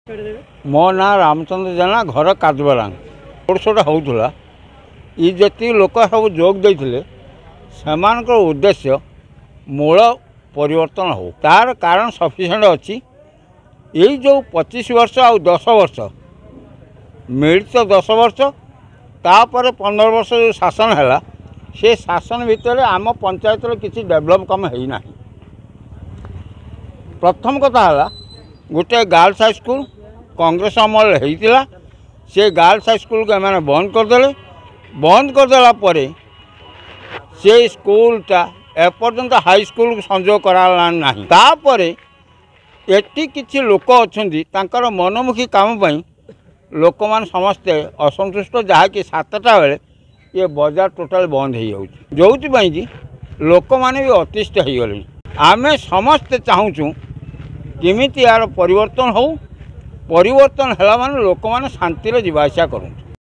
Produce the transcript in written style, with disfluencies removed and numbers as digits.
मो ना रामचंद्र जेना घर काजबरांग रोड होता ये जी लोक सब जोग देते से उद्देश्य मूल परिवर्तन हो तार कारण सफिसीयंट अच्छी यही जो 25 वर्ष आ 10 वर्ष मिली तो 10 वर्ष तापर 15 वर्ष जो शासन है से शासन भितर आम पंचायत किसी डेभलप कम है। प्रथम कथा है गोटे गर्ल्स हाई स्कूल कांग्रेस अमल होता से गर्ल्स हाई स्कूल को मैंने बंद करदेला से स्कूलटा एपर्यंत हाई स्कूल संजोग कराला नहीं। तापर एटी किसी लोक अच्छा मनमुखी काम लोक मान समस्ते असंतुष्ट जहाँकि 7टा बेले ये बाजार टोटाल बंद हो जाऊँगी कि लोक मैंने भी अतिष्ठ हो गले। आमे समस्ते चाहूँ किमिति यार परिवर्तन हो परिवर्तन है माने लोक मैंने शांति जीवासा करूँ।